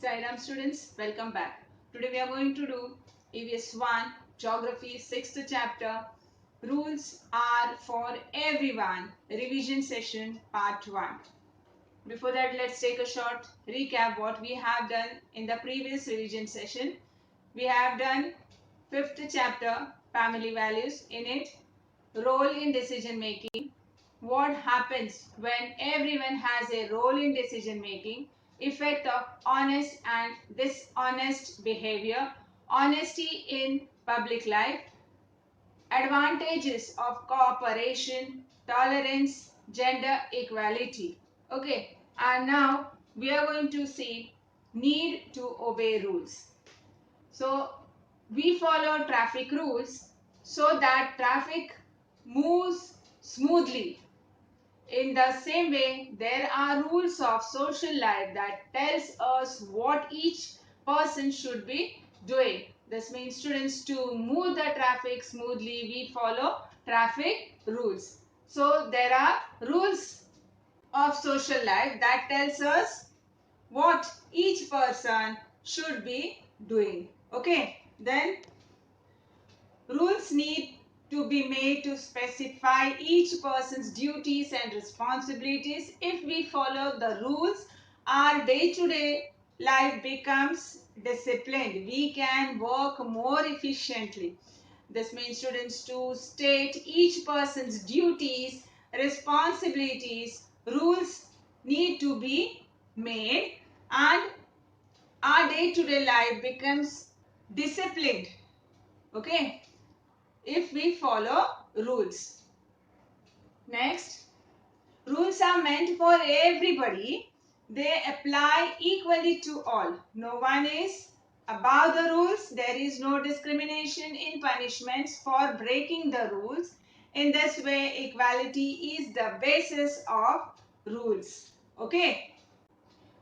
Sairam students, welcome back. Today we are going to do EVS 1 Geography 6th chapter. Rules are for everyone. Revision session part 1. Before that, let's take a short recap what we have done in the previous revision session. We have done 5th chapter family values. In it, role in decision making, what happens when everyone has a role in decision making, effect of honest and dishonest behavior, honesty in public life, advantages of cooperation, tolerance, gender equality. Okay, and now we are going to see need to obey rules. So we follow traffic rules so that traffic moves smoothly. In the same way, there are rules of social life that tells us what each person should be doing. This means students to move the traffic smoothly, we follow traffic rules. So there are rules of social life that tells us what each person should be doing. Okay, then rules need to be made to specify each person's duties and responsibilities. If we follow the rules, our day-to-day life becomes disciplined. We can work more efficiently. This means students to state each person's duties, responsibilities, rules need to be made, and our day-to-day life becomes disciplined. Okay, if we follow rules. Next, rules are meant for everybody. They apply equally to all. No one is above the rules. There is no discrimination in punishments for breaking the rules. In this way, equality is the basis of rules. Okay.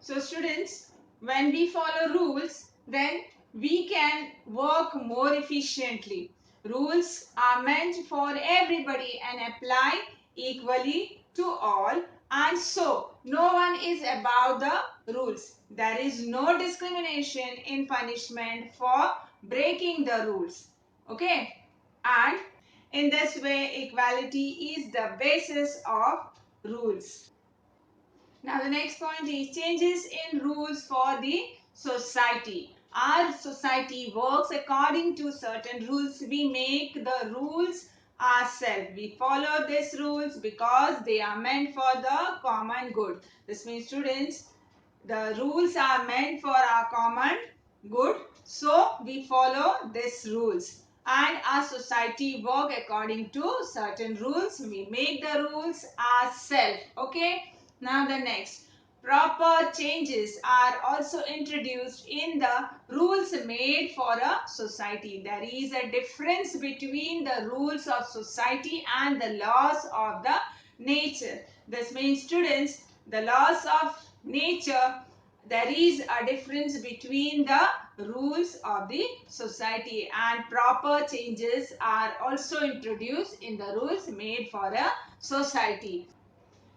So students, when we follow rules, then we can work more efficiently. Rules are meant for everybody and apply equally to all, and so no one is above the rules. There is no discrimination in punishment for breaking the rules. Okay? And in this way, equality is the basis of rules. Now the next point is changes in rules for the society. Our society works according to certain rules. We make the rules ourselves. We follow these rules because they are meant for the common good. This means students, the rules are meant for our common good. So we follow these rules. And our society work according to certain rules. We make the rules ourselves. Okay. Now the next. Proper changes are also introduced in the rules made for a society. There is a difference between the rules of society and the laws of the nature. This means students, the laws of nature, there is a difference between the rules of the society, and proper changes are also introduced in the rules made for a society.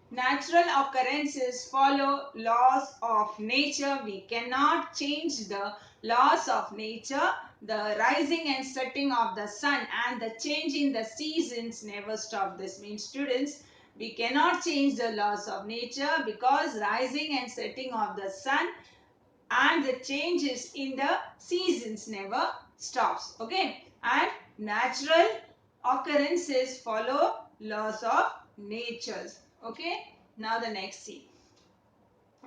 Natural occurrences follow laws of nature. We cannot change the laws of nature. The rising and setting of the sun and the change in the seasons never stop. This means students, we cannot change the laws of nature because rising and setting of the sun and the changes in the seasons never stops. Okay, and natural occurrences follow laws of natures. Okay, now the next see.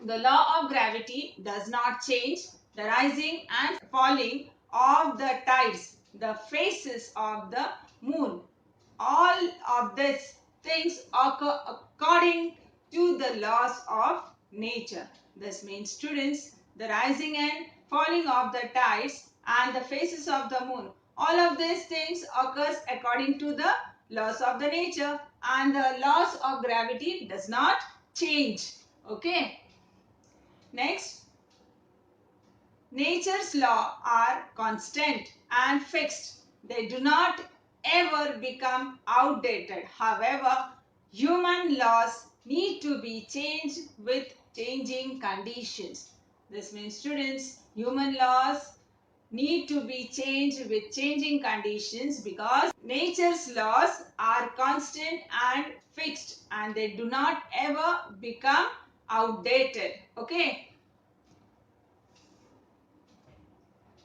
The law of gravity does not change. The rising and falling of the tides, the phases of the moon, all of these things occur according to the laws of nature. This means students, the rising and falling of the tides and the phases of the moon, all of these things occurs according to the laws of the nature, and the laws of gravity does not change. Okay. Next, nature's laws are constant and fixed. They do not ever become outdated. However, human laws need to be changed with changing conditions. This means, students, human laws need to be changed with changing conditions because nature's laws are constant and fixed and they do not ever become outdated. Okay.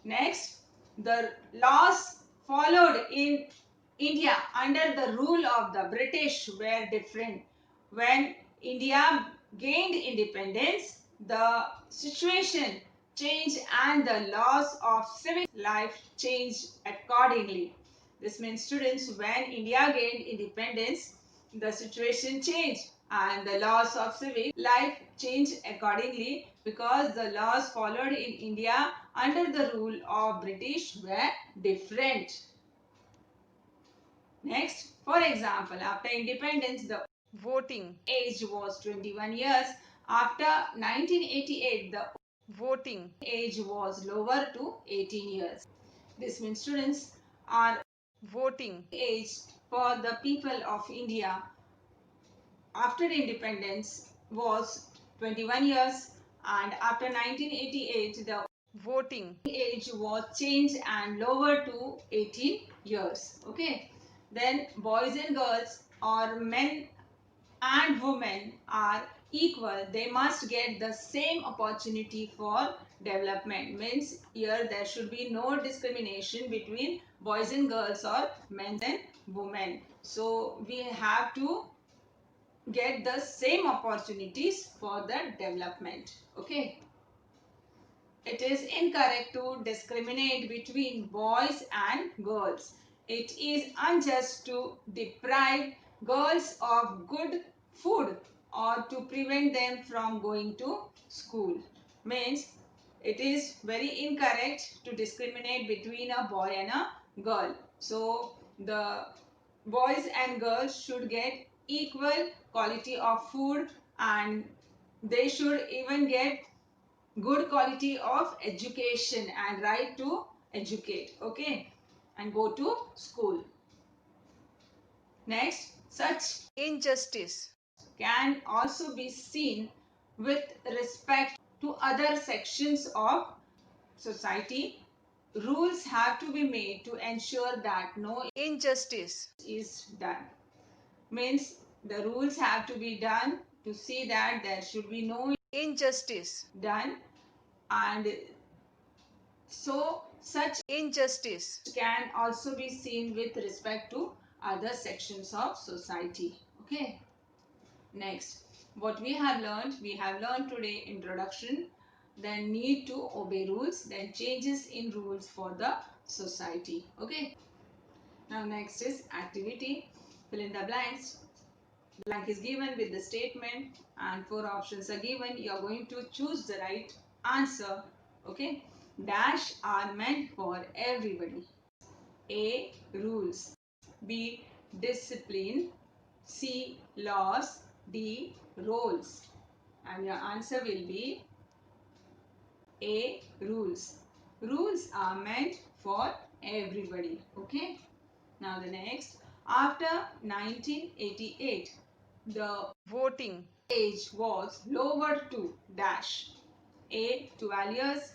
Next, the laws followed in India under the rule of the British were different. When India gained independence, the situation changed and the laws of civic life changed accordingly. This means, students, when India gained independence, the situation changed and the laws of civic life changed accordingly because the laws followed in India under the rule of British were different. Next, for example, after independence, the voting age was 21 years. After 1988, the voting age was lower to 18 years. This means, students, our voting age for the people of India after independence was 21 years, and after 1988 the voting age was changed and lowered to 18 years. Okay. Then boys and girls or men and women are equal. They must get the same opportunity for development. Means here there should be no discrimination between boys and girls or men and women. So we have to get the same opportunities for the development. Okay. It is incorrect to discriminate between boys and girls. It is unjust to deprive girls of good food or to prevent them from going to school. Means it is very incorrect to discriminate between a boy and a girl. So the boys and girls should get equal quality of food and they should even get good quality of education and right to educate. Okay, and go to school. Next, such injustice can also be seen with respect to other sections of society. Rules have to be made to ensure that no injustice is done. Means the rules have to be done to see that there should be no injustice done, and so such injustice can also be seen with respect to other sections of society. Okay. Next, what we have learned today: introduction, then need to obey rules, then changes in rules for the society. Okay. Now next is activity. Fill in the blanks. Blank is given with the statement and 4 options are given. You are going to choose the right answer. Okay. Dash are meant for everybody. A. Rules. B. Discipline. C. Laws. D. Roles. And your answer will be A. Rules. Rules are meant for everybody. Okay. Now the next. After 1988, the voting age was lowered to dash. A. 12 years.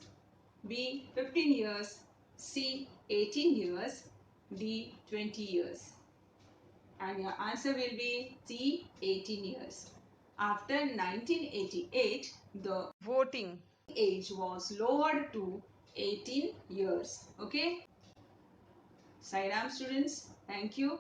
B. 15 years. C. 18 years. D. 20 years. And your answer will be C. 18 years. After 1988, the voting age was lowered to 18 years. Okay. Sairam students, thank you.